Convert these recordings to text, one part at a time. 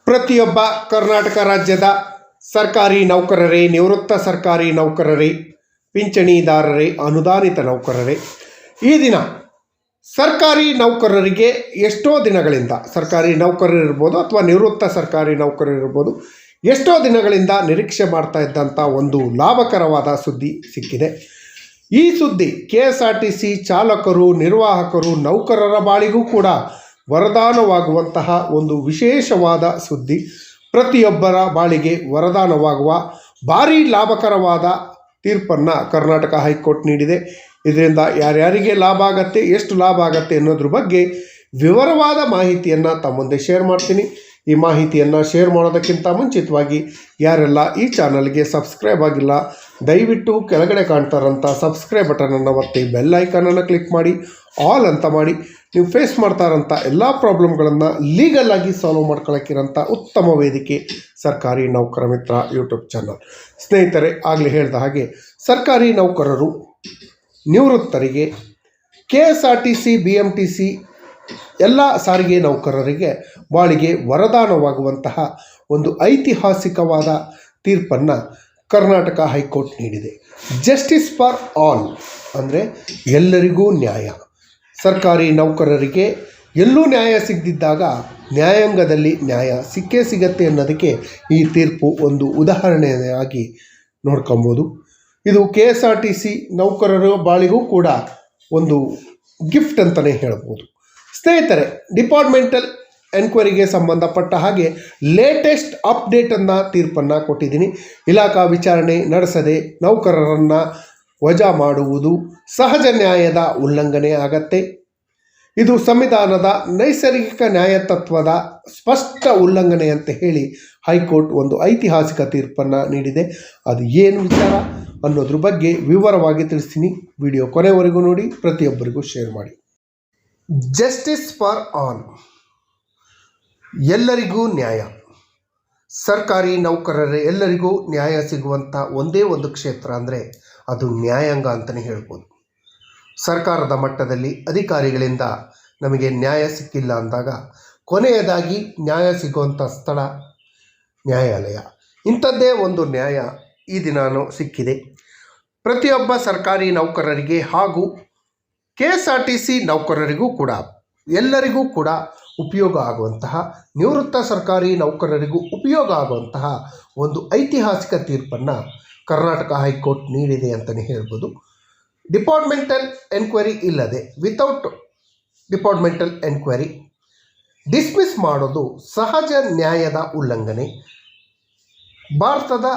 ಪ್ರತಿಯೊಬ್ಬ ಕರ್ನಾಟಕ ರಾಜ್ಯದ ಸರ್ಕಾರಿ ನೌಕರರೇ, ನಿವೃತ್ತ ಸರ್ಕಾರಿ ನೌಕರರೇ, ಪಿಂಚಣಿದಾರರೇ, ಅನುದಾನಿತ ನೌಕರರೇ, ಈ ದಿನ ಸರ್ಕಾರಿ ನೌಕರರಿಗೆ ಎಷ್ಟೋ ದಿನಗಳಿಂದ, ಸರ್ಕಾರಿ ನೌಕರರಿರ್ಬೋದು ಅಥವಾ ನಿವೃತ್ತ ಸರ್ಕಾರಿ ನೌಕರರಿರ್ಬೋದು, ಎಷ್ಟೋ ದಿನಗಳಿಂದ ನಿರೀಕ್ಷೆ ಮಾಡ್ತಾ ಇದ್ದಂಥ ಒಂದು ಲಾಭಕರವಾದ ಸುದ್ದಿ ಸಿಕ್ಕಿದೆ. ಈ ಸುದ್ದಿ KSRTC ಚಾಲಕರು, ನಿರ್ವಾಹಕರು, ನೌಕರರ ಬಾಳಿಗೂ ಕೂಡ ವರದಾನವಾಗುವಂತಹ ಒಂದು ವಿಶೇಷವಾದ ಸುದ್ದಿ. ಪ್ರತಿಯೊಬ್ಬರ ಬಾಳಿಗೆ ವರದಾನವಾಗುವ ಭಾರೀ ಲಾಭಕರವಾದ ತೀರ್ಪನ್ನು ಕರ್ನಾಟಕ ಹೈಕೋರ್ಟ್ ನೀಡಿದೆ. ಇದರಿಂದ ಯಾರ್ಯಾರಿಗೆ ಲಾಭ ಆಗತ್ತೆ, ಎಷ್ಟು ಲಾಭ ಆಗತ್ತೆ ಅನ್ನೋದ್ರ ಬಗ್ಗೆ ವಿವರವಾದ ಮಾಹಿತಿಯನ್ನು ತಮ್ಮ ಮುಂದೆ ಶೇರ್ ಮಾಡ್ತೀನಿ. ಈ ಮಾಹಿತಿಯನ್ನು ಶೇರ್ ಮಾಡೋದಕ್ಕಿಂತ ಮುಂಚಿತವಾಗಿ ಯಾರೆಲ್ಲ ಈ ಚಾನಲ್ಗೆ ಸಬ್ಸ್ಕ್ರೈಬ್ ಆಗಿಲ್ಲ, ದಯವಿಟ್ಟು ಕೆಳಗಡೆ ಕಾಣ್ತಾರಂಥ ಸಬ್ಸ್ಕ್ರೈಬ್ ಬಟನನ್ನು ಒತ್ತಿ, ಬೆಲ್ ಐಕಾನನ್ನು ಕ್ಲಿಕ್ ಮಾಡಿ, ಆಲ್ ಅಂತ ಮಾಡಿ. ನೀವು ಫೇಸ್ ಮಾಡ್ತಾ ಇರೋಂಥ ಎಲ್ಲ ಪ್ರಾಬ್ಲಮ್ಗಳನ್ನು ಲೀಗಲ್ ಆಗಿ ಸಾಲ್ವ್ ಮಾಡ್ಕೊಳ್ಳೋಕ್ಕಿರೋಂಥ ಉತ್ತಮ ವೇದಿಕೆ ಸರ್ಕಾರಿ ನೌಕರ ಮಿತ್ರ ಯೂಟ್ಯೂಬ್ ಚಾನಲ್. ಸ್ನೇಹಿತರೆ, ಆಗಲೇ ಹೇಳಿದ ಹಾಗೆ ಸರ್ಕಾರಿ ನೌಕರರು, ನಿವೃತ್ತರಿಗೆ, KSRTC, BMTC ಎಲ್ಲ ಸಾರಿಗೆ ನೌಕರರಿಗೆ ಬಾಳಿಗೆ ವರದಾನವಾಗುವಂತಹ ಒಂದು ಐತಿಹಾಸಿಕವಾದ ತೀರ್ಪನ್ನು ಕರ್ನಾಟಕ ಹೈಕೋರ್ಟ್ ನೀಡಿದೆ. ಜಸ್ಟಿಸ್ ಫಾರ್ ಆಲ್ ಅಂದರೆ ಎಲ್ಲರಿಗೂ ನ್ಯಾಯ. ಸರ್ಕಾರಿ ನೌಕರರಿಗೆ ಎಲ್ಲೂ ನ್ಯಾಯ ಸಿಗದಿದ್ದಾಗ ನ್ಯಾಯಾಂಗದಲ್ಲಿ ನ್ಯಾಯ ಸಿಕ್ಕೇ ಸಿಗತ್ತೆ ಅನ್ನೋದಕ್ಕೆ ಈ ತೀರ್ಪು ಒಂದು ಉದಾಹರಣೆಯಾಗಿ ನೋಡ್ಕೊಬೋದು. ಇದು KSRTC ನೌಕರರ ಬಾಳಿಗೂ ಕೂಡ ಒಂದು ಗಿಫ್ಟ್ ಅಂತಲೇ ಹೇಳ್ಬೋದು. ಸ್ನೇಹಿತರೆ, ಡಿಪಾರ್ಟ್ಮೆಂಟಲ್ ಎನ್ಕ್ವೈರಿಗೆ ಸಂಬಂಧಪಟ್ಟ ಹಾಗೆ ಲೇಟೆಸ್ಟ್ ಅಪ್ಡೇಟನ್ನು ತೀರ್ಪನ್ನು ಕೊಟ್ಟಿದ್ದೀನಿ. ಇಲಾಖಾ ವಿಚಾರಣೆ ನಡೆಸದೆ ನೌಕರರನ್ನು ವಜಾ ಮಾಡುವುದು ಸಹಜ ನ್ಯಾಯದ ಉಲ್ಲಂಘನೆ ಆಗತ್ತೆ. ಇದು ಸಂವಿಧಾನದ ನೈಸರ್ಗಿಕ ನ್ಯಾಯ ತತ್ವದ ಸ್ಪಷ್ಟ ಉಲ್ಲಂಘನೆ ಅಂತ ಹೇಳಿ ಹೈಕೋರ್ಟ್ ಒಂದು ಐತಿಹಾಸಿಕ ತೀರ್ಪನ್ನು ನೀಡಿದೆ. ಅದು ಏನು ವಿಚಾರ ಅನ್ನೋದ್ರ ಬಗ್ಗೆ ವಿವರವಾಗಿ ತಿಳಿಸ್ತೀನಿ. ವಿಡಿಯೋ ಕೊನೆವರೆಗೂ ನೋಡಿ, ಪ್ರತಿಯೊಬ್ಬರಿಗೂ ಶೇರ್ ಮಾಡಿ. ಜಸ್ಟಿಸ್ ಫಾರ್ ಆಲ್, ಎಲ್ಲರಿಗೂ ನ್ಯಾಯ. ಸರ್ಕಾರಿ ನೌಕರರೇ ಎಲ್ಲರಿಗೂ ನ್ಯಾಯ ಸಿಗುವಂಥ ಒಂದೇ ಒಂದು ಕ್ಷೇತ್ರ ಅಂದರೆ ಅದು ನ್ಯಾಯಾಂಗ ಅಂತಲೇ ಹೇಳ್ಬೋದು. ಸರ್ಕಾರದ ಮಟ್ಟದಲ್ಲಿ ಅಧಿಕಾರಿಗಳಿಂದ ನಮಗೆ ನ್ಯಾಯ ಸಿಕ್ಕಿಲ್ಲ ಅಂದಾಗ ಕೊನೆಯದಾಗಿ ನ್ಯಾಯ ಸಿಗುವಂಥ ಸ್ಥಳ ನ್ಯಾಯಾಲಯ. ಇಂಥದ್ದೇ ಒಂದು ನ್ಯಾಯ ಈ ದಿನಾನೂ ಸಿಕ್ಕಿದೆ. ಪ್ರತಿಯೊಬ್ಬ ಸರ್ಕಾರಿ ನೌಕರರಿಗೆ ಹಾಗೂ KSRTC ನೌಕರರಿಗೂ ಕೂಡ, ಎಲ್ಲರಿಗೂ ಕೂಡ ಉಪಯೋಗ ಆಗುವಂತಹ, ನಿವೃತ್ತ ಸರ್ಕಾರಿ ನೌಕರರಿಗೂ ಉಪಯೋಗ ಆಗುವಂತಹ ಒಂದು ಐತಿಹಾಸಿಕ ತೀರ್ಪನ್ನು ಕರ್ನಾಟಕ ಹೈಕೋರ್ಟ್ ನೀಡಿದೆ ಅಂತಲೇ ಹೇಳ್ಬೋದು. ಡಿಪಾರ್ಟ್ಮೆಂಟಲ್ ಎನ್ಕ್ವೈರಿ ಇಲ್ಲದೆ, ವಿತೌಟ್ ಡಿಪಾರ್ಟ್ಮೆಂಟಲ್ ಎನ್ಕ್ವೈರಿ ಡಿಸ್ಮಿಸ್ ಮಾಡೋದು ಸಹಜ ನ್ಯಾಯದ ಉಲ್ಲಂಘನೆ, ಭಾರತದ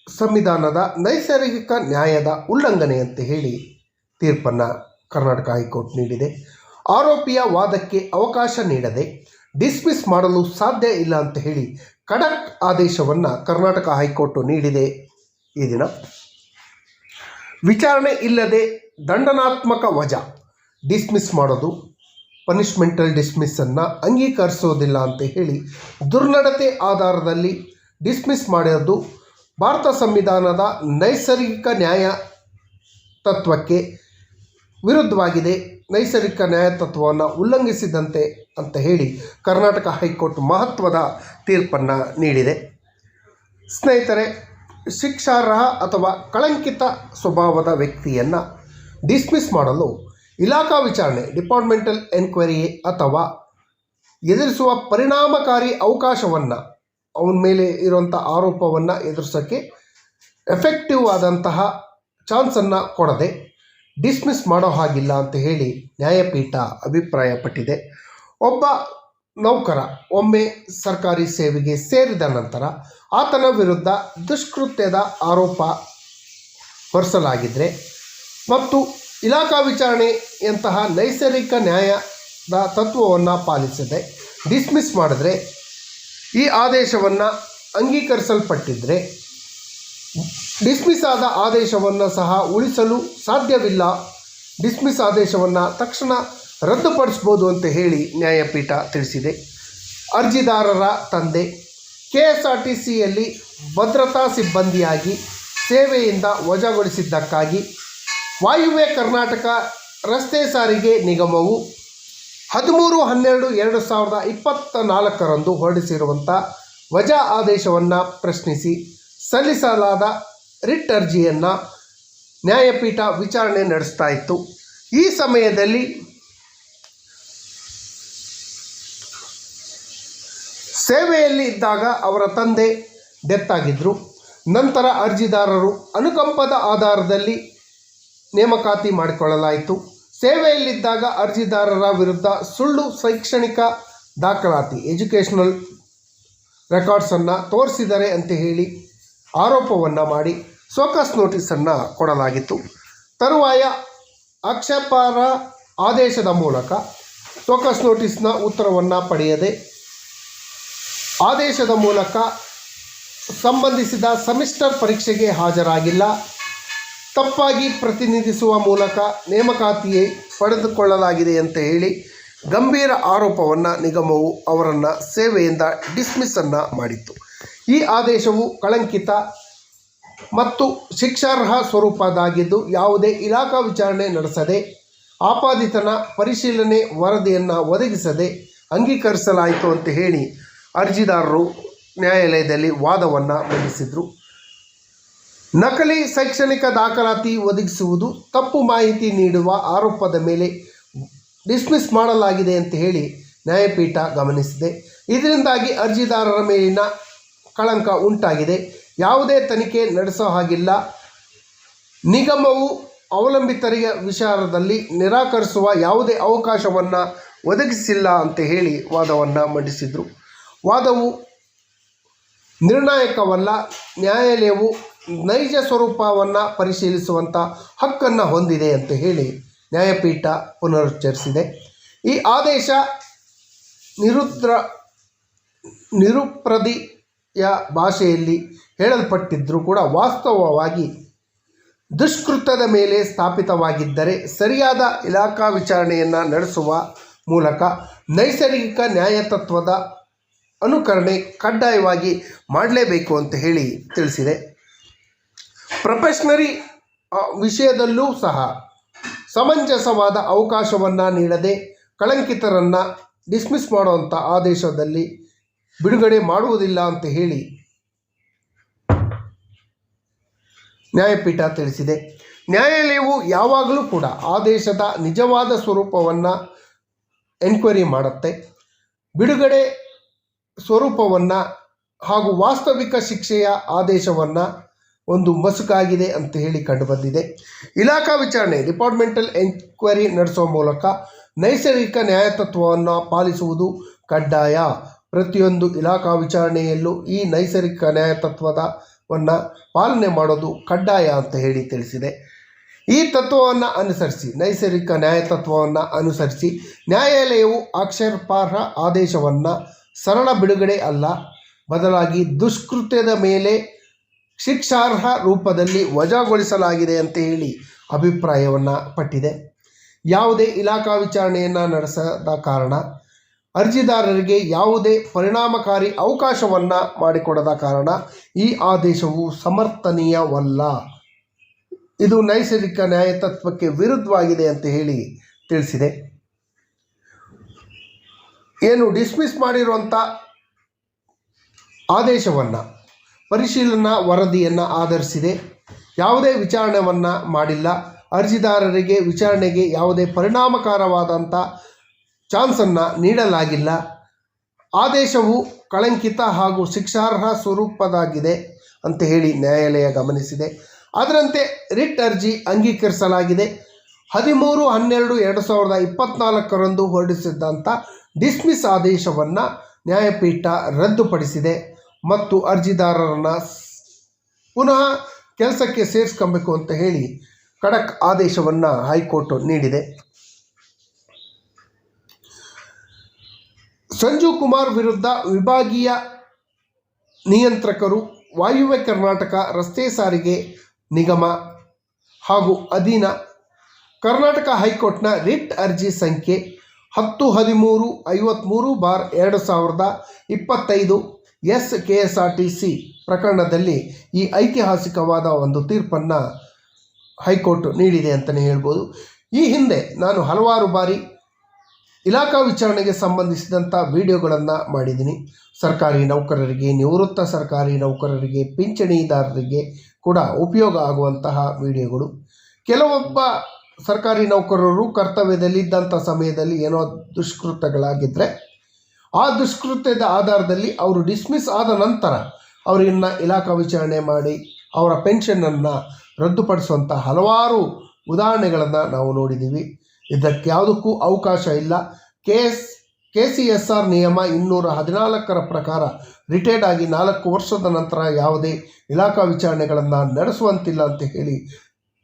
ಸಂವಿಧಾನದ ನೈಸರ್ಗಿಕ ನ್ಯಾಯದ ಉಲ್ಲಂಘನೆ ಅಂತ ಹೇಳಿ ತೀರ್ಪನ್ನು ಕರ್ನಾಟಕ ಹೈಕೋರ್ಟ್ ನೀಡಿದೆ. ಆರೋಪಿಯ ವಾದಕ್ಕೆ ಅವಕಾಶ ನೀಡದೆ ಡಿಸ್ಮಿಸ್ ಮಾಡಲು ಸಾಧ್ಯ ಇಲ್ಲ ಅಂತ ಹೇಳಿ ಖಡಕ್ ಆದೇಶವನ್ನು ಕರ್ನಾಟಕ ಹೈಕೋರ್ಟ್ ನೀಡಿದೆ. ಈ ದಿನ ವಿಚಾರಣೆ ಇಲ್ಲದೆ ದಂಡನಾತ್ಮಕ ವಜಾ ಡಿಸ್ಮಿಸ್ ಮಾಡೋದು, ಪನಿಷ್ಮೆಂಟಲ್ ಡಿಸ್ಮಿಸ್ಸನ್ನು ಅಂಗೀಕರಿಸೋದಿಲ್ಲ ಅಂತ ಹೇಳಿ ದುರ್ನಡತೆ ಆಧಾರದಲ್ಲಿ ಡಿಸ್ಮಿಸ್ ಮಾಡೋದು ಭಾರತ ಸಂವಿಧಾನದ ನೈಸರ್ಗಿಕ ನ್ಯಾಯ ತತ್ವಕ್ಕೆ ವಿರುದ್ಧವಾಗಿದೆ, ನೈಸರ್ಗಿಕ ನ್ಯಾಯ ತತ್ವವನ್ನು ಉಲ್ಲಂಘಿಸಿದಂತೆ ಅಂತ ಹೇಳಿ ಕರ್ನಾಟಕ ಹೈಕೋರ್ಟ್ ಮಹತ್ವದ ತೀರ್ಪನ್ನು ನೀಡಿದೆ. ಸ್ನೇಹಿತರೆ, ಶಿಕ್ಷಾರ್ಹ ಅಥವಾ ಕಳಂಕಿತ ಸ್ವಭಾವದ ವ್ಯಕ್ತಿಯನ್ನು ಡಿಸ್ಮಿಸ್ ಮಾಡಲು ಇಲಾಖಾ ವಿಚಾರಣೆ, ಡಿಪಾರ್ಟ್ಮೆಂಟಲ್ ಎನ್ಕ್ವೈರಿ ಅಥವಾ ಎದುರಿಸುವ ಪರಿಣಾಮಕಾರಿ ಅವಕಾಶವನ್ನು, ಅವನ ಮೇಲೆ ಇರುವಂಥ ಆರೋಪವನ್ನು ಎದುರಿಸೋಕ್ಕೆ ಎಫೆಕ್ಟಿವ್ ಆದಂತಹ ಚಾನ್ಸನ್ನು ಕೊಡದೆ ಡಿಸ್ಮಿಸ್ ಮಾಡೋ ಹಾಗಿಲ್ಲ ಅಂತ ಹೇಳಿ ನ್ಯಾಯಪೀಠ ಅಭಿಪ್ರಾಯಪಟ್ಟಿದೆ. ಒಬ್ಬ ನೌಕರ ಒಮ್ಮೆ ಸರ್ಕಾರಿ ಸೇವೆಗೆ ಸೇರಿದ ನಂತರ ಆತನ ವಿರುದ್ಧ ದುಷ್ಕೃತ್ಯದ ಆರೋಪ ಹೊರಿಸಲಾಗಿದ್ದರೆ ಮತ್ತು ಇಲಾಖಾ ವಿಚಾರಣೆಯಂತಹ ನೈಸರ್ಗಿಕ ನ್ಯಾಯದ ತತ್ವವನ್ನು ಪಾಲಿಸದೆ ಡಿಸ್ಮಿಸ್ ಮಾಡಿದ್ರೆ, ಈ ಆದೇಶವನ್ನು ಅಂಗೀಕರಿಸಲ್ಪಟ್ಟಿದ್ದರೆ ಡಿಸ್ಮಿಸ್ ಆದ ಆದೇಶವನ್ನು ಸಹ ಉಳಿಸಲು ಸಾಧ್ಯವಿಲ್ಲ, ಡಿಸ್ಮಿಸ್ ಆದೇಶವನ್ನು ತಕ್ಷಣ ರದ್ದುಪಡಿಸ್ಬೋದು ಅಂತ ಹೇಳಿ ನ್ಯಾಯಪೀಠ ತಿಳಿಸಿದೆ. ಅರ್ಜಿದಾರರ ತಂದೆ KSRTCಯಲ್ಲಿ ಭದ್ರತಾ ಸಿಬ್ಬಂದಿಯಾಗಿ ಸೇವೆಯಿಂದ ವಜಾಗೊಳಿಸಿದ್ದಕ್ಕಾಗಿ ವಾಯುವ್ಯ ಕರ್ನಾಟಕ ರಸ್ತೆ ಸಾರಿಗೆ ನಿಗಮವು 13/12/2024 ಹೊರಡಿಸಿರುವಂಥ ವಜಾ ಆದೇಶವನ್ನು ಪ್ರಶ್ನಿಸಿ ಸಲ್ಲಿಸಲಾದ ರಿಟ್ ಅರ್ಜಿಯನ್ನು ನ್ಯಾಯಪೀಠ ವಿಚಾರಣೆ ನಡೆಸ್ತಾ ಇತ್ತು. ಈ ಸಮಯದಲ್ಲಿ ಸೇವೆಯಲ್ಲಿ ಇದ್ದಾಗ ಅವರ ತಂದೆ ಡೆತ್ ಆಗಿದ್ದರು. ನಂತರ ಅರ್ಜಿದಾರರು ಅನುಕಂಪದ ಆಧಾರದಲ್ಲಿ ನೇಮಕಾತಿ ಮಾಡಿಕೊಳ್ಳಲಾಯಿತು. ಸೇವೆಯಲ್ಲಿದ್ದಾಗ ಅರ್ಜಿದಾರರ ವಿರುದ್ಧ ಸುಳ್ಳು ಶೈಕ್ಷಣಿಕ ದಾಖಲಾತಿ ಎಜುಕೇಷನಲ್ ರೆಕಾರ್ಡ್ಸನ್ನು ತೋರಿಸಿದರೆ ಅಂತ ಹೇಳಿ ಆರೋಪವನ್ನು ಮಾಡಿ ಸೋಕಸ್ ನೋಟಿಸನ್ನು ಕೊಡಲಾಗಿತ್ತು. ತರುವಾಯ ಆಕ್ಷೇಪಾರ್ಹ ಆದೇಶದ ಮೂಲಕ ಸೋಕಸ್ ನೋಟಿಸ್ನ ಉತ್ತರವನ್ನು ಪಡೆಯದೆ ಆದೇಶದ ಮೂಲಕ ಸಂಬಂಧಿಸಿದ ಸೆಮಿಸ್ಟರ್ ಪರೀಕ್ಷೆಗೆ ಹಾಜರಾಗಿಲ್ಲ, ತಪ್ಪಾಗಿ ಪ್ರತಿನಿಧಿಸುವ ಮೂಲಕ ನೇಮಕಾತಿಯೇ ಪಡೆದುಕೊಳ್ಳಲಾಗಿದೆ ಅಂತ ಹೇಳಿ ಗಂಭೀರ ಆರೋಪವನ್ನು ನಿಗಮವು ಅವರನ್ನು ಸೇವೆಯಿಂದ ಡಿಸ್ಮಿಸ್ಸನ್ನು ಮಾಡಿತ್ತು. ಈ ಆದೇಶವು ಕಳಂಕಿತ ಮತ್ತು ಶಿಕ್ಷಾರ್ಹ ಸ್ವರೂಪದಾಗಿದ್ದು ಯಾವುದೇ ಇಲಾಖಾ ವಿಚಾರಣೆ ನಡೆಸದೆ ಆಪಾದಿತನ ಪರಿಶೀಲನೆ ವರದಿಯನ್ನು ಒದಗಿಸದೆ ಅಂಗೀಕರಿಸಲಾಯಿತು ಅಂತ ಹೇಳಿ ಅರ್ಜಿದಾರರು ನ್ಯಾಯಾಲಯದಲ್ಲಿ ವಾದವನ್ನು ಮಂಡಿಸಿದರು. ನಕಲಿ ಶೈಕ್ಷಣಿಕ ದಾಖಲಾತಿ ಒದಗಿಸುವುದು, ತಪ್ಪು ಮಾಹಿತಿ ನೀಡುವ ಆರೋಪದ ಮೇಲೆ ಡಿಸ್ಮಿಸ್ ಮಾಡಲಾಗಿದೆ ಅಂತ ಹೇಳಿ ನ್ಯಾಯಪೀಠ ಗಮನಿಸಿದೆ. ಇದರಿಂದಾಗಿ ಅರ್ಜಿದಾರರ ಮೇಲಿನ ಕಳಂಕ ಉಂಟಾಗಿದೆ. ಯಾವುದೇ ತನಿಖೆ ನಡೆಸೋ ಹಾಗಿಲ್ಲ. ನಿಗಮವು ಅವಲಂಬಿತರಿಗೆ ವಿಚಾರದಲ್ಲಿ ನಿರಾಕರಿಸುವ ಯಾವುದೇ ಅವಕಾಶವನ್ನು ಒದಗಿಸಿಲ್ಲ ಅಂತ ಹೇಳಿ ವಾದವನ್ನು ಮಂಡಿಸಿದರು. ವಾದವು ನಿರ್ಣಾಯಕವಲ್ಲ. ನ್ಯಾಯಾಲಯವು ನೈಜ ಸ್ವರೂಪವನ್ನು ಪರಿಶೀಲಿಸುವಂಥ ಹಕ್ಕನ್ನು ಹೊಂದಿದೆ ಅಂತ ಹೇಳಿ ನ್ಯಾಯಪೀಠ ಪುನರುಚ್ಚರಿಸಿದೆ. ಈ ಆದೇಶ ನಿರುಪ್ರದಿಯ ಭಾಷೆಯಲ್ಲಿ ಹೇಳಲ್ಪಟ್ಟಿದ್ದರೂ ಕೂಡ ವಾಸ್ತವವಾಗಿ ದುಷ್ಕೃತ್ಯದ ಮೇಲೆ ಸ್ಥಾಪಿತವಾಗಿದ್ದರೆ ಸರಿಯಾದ ಇಲಾಖಾ ವಿಚಾರಣೆಯನ್ನು ನಡೆಸುವ ಮೂಲಕ ನೈಸರ್ಗಿಕ ನ್ಯಾಯತತ್ವದ ಅನುಕರಣೆ ಕಡ್ಡಾಯವಾಗಿ ಮಾಡಲೇಬೇಕು ಅಂತ ಹೇಳಿ ತಿಳಿಸಿದೆ. ಪ್ರೊಫೆಷನರಿ ವಿಷಯದಲ್ಲೂ ಸಹ ಸಮಂಜಸವಾದ ಅವಕಾಶವನ್ನು ನೀಡದೆ ಕಳಂಕಿತರನ್ನು ಡಿಸ್ಮಿಸ್ ಮಾಡುವಂಥ ಆದೇಶದಲ್ಲಿ ಬಿಡುಗಡೆ ಮಾಡುವುದಿಲ್ಲ ಅಂತ ಹೇಳಿ ನ್ಯಾಯಪೀಠ ತಿಳಿಸಿದೆ. ನ್ಯಾಯಾಲಯವು ಯಾವಾಗಲೂ ಕೂಡ ಆದೇಶದ ನಿಜವಾದ ಸ್ವರೂಪವನ್ನು ಎನ್ಕ್ವೈರಿ ಮಾಡುತ್ತೆ. ಬಿಡುಗಡೆ ಸ್ವರೂಪವನ್ನು ಹಾಗೂ ವಾಸ್ತವಿಕ ಶಿಕ್ಷೆಯ ಆದೇಶವನ್ನು ಒಂದು ಮಸುಕಾಗಿದೆ ಅಂತ ಹೇಳಿ ಕಂಡುಬಂದಿದೆ. ಇಲಾಖಾ ವಿಚಾರಣೆ ಡಿಪಾರ್ಟ್ಮೆಂಟಲ್ ಎನ್ಕ್ವೈರಿ ನಡೆಸುವ ಮೂಲಕ ನೈಸರ್ಗಿಕ ನ್ಯಾಯತತ್ವವನ್ನು ಪಾಲಿಸುವುದು ಕಡ್ಡಾಯ. ಪ್ರತಿಯೊಂದು ಇಲಾಖಾ ವಿಚಾರಣೆಯಲ್ಲೂ ಈ ನೈಸರ್ಗಿಕ ನ್ಯಾಯತತ್ವವನ್ನು ಪಾಲನೆ ಮಾಡೋದು ಕಡ್ಡಾಯ ಅಂತ ಹೇಳಿ ತಿಳಿಸಿದೆ. ಈ ತತ್ವವನ್ನು ಅನುಸರಿಸಿ ನೈಸರ್ಗಿಕ ನ್ಯಾಯತತ್ವವನ್ನು ಅನುಸರಿಸಿ ನ್ಯಾಯಾಲಯವು ಆಕ್ಷೇಪಾರ್ಹ ಆದೇಶವನ್ನು ಸರಳ ಬಿಡುಗಡೆ ಅಲ್ಲ, ಬದಲಾಗಿ ದುಷ್ಕೃತ್ಯದ ಮೇಲೆ ಶಿಕ್ಷಾರ್ಹ ರೂಪದಲ್ಲಿ ವಜಾಗೊಳಿಸಲಾಗಿದೆ ಅಂತ ಹೇಳಿ ಅಭಿಪ್ರಾಯವನ್ನು ಪಟ್ಟಿದೆ. ಯಾವುದೇ ಇಲಾಖಾ ವಿಚಾರಣೆಯನ್ನು ನಡೆಸದ ಕಾರಣ ಅರ್ಜಿದಾರರಿಗೆ ಯಾವುದೇ ಪರಿಣಾಮಕಾರಿ ಅವಕಾಶವನ್ನು ಮಾಡಿಕೊಡದ ಕಾರಣ ಈ ಆದೇಶವು ಸಮರ್ಥನೀಯವಲ್ಲ. ಇದು ನೈಸರ್ಗಿಕ ನ್ಯಾಯತತ್ವಕ್ಕೆ ವಿರುದ್ಧವಾಗಿದೆ ಅಂತ ಹೇಳಿ ತಿಳಿಸಿದೆ. ಏನು ಡಿಸ್ಮಿಸ್ ಮಾಡಿರುವಂಥ ಆದೇಶವನ್ನು ಪರಿಶೀಲನಾ ವರದಿಯನ್ನು ಆಧರಿಸಿದೆ. ಯಾವುದೇ ವಿಚಾರಣೆಯನ್ನು ಮಾಡಿಲ್ಲ. ಅರ್ಜಿದಾರರಿಗೆ ವಿಚಾರಣೆಗೆ ಯಾವುದೇ ಪರಿಣಾಮಕಾರವಾದಂಥ ಚಾನ್ಸನ್ನು ನೀಡಲಾಗಿಲ್ಲ. ಆದೇಶವು ಕಳಂಕಿತ ಹಾಗೂ ಶಿಕ್ಷಾರ್ಹ ಸ್ವರೂಪದಾಗಿದೆ ಅಂತ ಹೇಳಿ ನ್ಯಾಯಾಲಯ ಗಮನಿಸಿದೆ. ಅದರಂತೆ ರಿಟ್ ಅರ್ಜಿ ಅಂಗೀಕರಿಸಲಾಗಿದೆ. 13/12/2024 ಹೊರಡಿಸಿದ್ದಂಥ ಡಿಸ್ಮಿಸ್ ಆದೇಶವನ್ನು ನ್ಯಾಯಪೀಠ ರದ್ದುಪಡಿಸಿದೆ ಮತ್ತು ಅರ್ಜಿದಾರರನ್ನು ಪುನಃ ಕೆಲಸಕ್ಕೆ ಸೇರಿಸ್ಕೊಬೇಕು ಅಂತ ಹೇಳಿ ಖಡಕ್ ಆದೇಶವನ್ನು ಹೈಕೋರ್ಟ್ ನೀಡಿದೆ. ಸಂಜು ಕುಮಾರ್ ವಿರುದ್ಧ ವಿಭಾಗೀಯ ನಿಯಂತ್ರಕರು, ವಾಯುವ್ಯ ಕರ್ನಾಟಕ ರಸ್ತೆ ಸಾರಿಗೆ ನಿಗಮ ಹಾಗೂ ಅಧೀನ ಕರ್ನಾಟಕ ಹೈಕೋರ್ಟ್ನ ರಿಟ್ ಅರ್ಜಿ ಸಂಖ್ಯೆ 10-53/2025 SKSRTC ಪ್ರಕರಣದಲ್ಲಿ ಈ ಐತಿಹಾಸಿಕವಾದ ಒಂದು ತೀರ್ಪನ್ನು ಹೈಕೋರ್ಟ್ ನೀಡಿದೆ ಅಂತಲೇ ಹೇಳ್ಬೋದು. ಈ ಹಿಂದೆ ನಾನು ಹಲವಾರು ಬಾರಿ ಇಲಾಖಾ ವಿಚಾರಣೆಗೆ ಸಂಬಂಧಿಸಿದಂಥ ವಿಡಿಯೋಗಳನ್ನು ಮಾಡಿದ್ದೀನಿ. ಸರ್ಕಾರಿ ನೌಕರರಿಗೆ, ನಿವೃತ್ತ ಸರ್ಕಾರಿ ನೌಕರರಿಗೆ, ಪಿಂಚಣಿದಾರರಿಗೆ ಕೂಡ ಉಪಯೋಗ ಆಗುವಂತಹ ವಿಡಿಯೋಗಳು. ಕೆಲವೊಬ್ಬ ಸರ್ಕಾರಿ ನೌಕರರು ಕರ್ತವ್ಯದಲ್ಲಿದ್ದಂಥ ಸಮಯದಲ್ಲಿ ಏನೋ ದುಷ್ಕೃತ್ಯಗಳಾಗಿದ್ದರೆ ಆ ದುಷ್ಕೃತ್ಯದ ಆಧಾರದಲ್ಲಿ ಅವರು ಡಿಸ್ಮಿಸ್ ಆದ ನಂತರ ಅವರನ್ನು ಇಲಾಖಾ ವಿಚಾರಣೆ ಮಾಡಿ ಅವರ ಪೆನ್ಷನನ್ನು ರದ್ದುಪಡಿಸುವಂಥ ಹಲವಾರು ಉದಾಹರಣೆಗಳನ್ನು ನಾವು ನೋಡಿದ್ದೀವಿ. ಇದಕ್ಕೆ ಯಾವುದಕ್ಕೂ ಅವಕಾಶ ಇಲ್ಲ. KCSR ನಿಯಮ 214 ಪ್ರಕಾರ ರಿಟೈರ್ಡ್ ಆಗಿ 4 ವರ್ಷದ ನಂತರ ಯಾವುದೇ ಇಲಾಖಾ ವಿಚಾರಣೆಗಳನ್ನು ನಡೆಸುವಂತಿಲ್ಲ ಅಂತ ಹೇಳಿ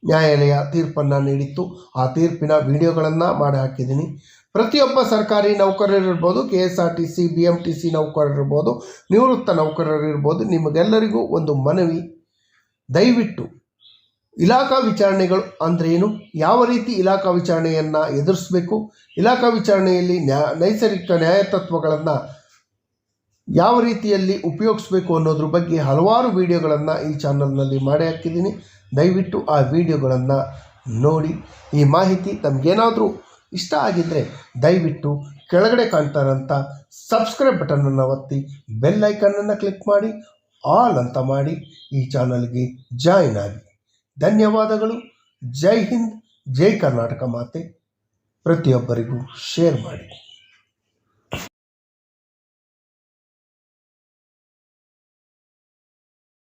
ನ್ಯಾಯಾಲಯ ತೀರ್ಪನ್ನು ನೀಡಿತ್ತು. ಆ ತೀರ್ಪಿನ ವಿಡಿಯೋಗಳನ್ನು ಮಾಡಿ ಹಾಕಿದ್ದೀನಿ. ಪ್ರತಿಯೊಬ್ಬ ಸರ್ಕಾರಿ ನೌಕರರಿರ್ಬೋದು, KSRTC, BMTC ನೌಕರರಿರ್ಬೋದು, ನಿವೃತ್ತ ನೌಕರರಿರ್ಬೋದು, ನಿಮಗೆಲ್ಲರಿಗೂ ಒಂದು ಮನವಿ, ದಯವಿಟ್ಟು ಇಲಾಖಾ ವಿಚಾರಣೆಗಳು ಅಂದ್ರೇನು, ಯಾವ ರೀತಿ ಇಲಾಖಾ ವಿಚಾರಣೆಯನ್ನು ಎದುರಿಸಬೇಕು, ಇಲಾಖಾ ವಿಚಾರಣೆಯಲ್ಲಿ ನೈಸರ್ಗಿಕ ನ್ಯಾಯತತ್ವಗಳನ್ನು ಯಾವ ರೀತಿಯಲ್ಲಿ ಉಪಯೋಗಿಸಬೇಕು ಅನ್ನೋದ್ರ ಬಗ್ಗೆ ಹಲವಾರು ವಿಡಿಯೋಗಳನ್ನು ಈ ಚಾನಲ್ನಲ್ಲಿ ಮಾಡಿ ಹಾಕಿದ್ದೀನಿ. ದಯವಿಟ್ಟು ಆ ವಿಡಿಯೋಗಳನ್ನು ನೋಡಿ. ಈ ಮಾಹಿತಿ ತಮಗೇನಾದರೂ ಇಷ್ಟ ಆಗಿದ್ದರೆ ದಯವಿಟ್ಟು ಕೆಳಗಡೆ ಕಾಣ್ತಾರಂಥ ಸಬ್ಸ್ಕ್ರೈಬ್ ಬಟನನ್ನು ಒತ್ತಿ ಬೆಲ್ ಐಕನನ್ನು ಕ್ಲಿಕ್ ಮಾಡಿ ಆಲ್ ಅಂತ ಮಾಡಿ ಈ ಚಾನಲ್ಗೆ ಜಾಯಿನ್ ಆಗಿ. ಧನ್ಯವಾದಗಳು. ಜೈ ಹಿಂದ್, ಜೈ ಕರ್ನಾಟಕ ಮಾತೆ. ಪ್ರತಿಯೊಬ್ಬರಿಗೂ ಶೇರ್ ಮಾಡಿ.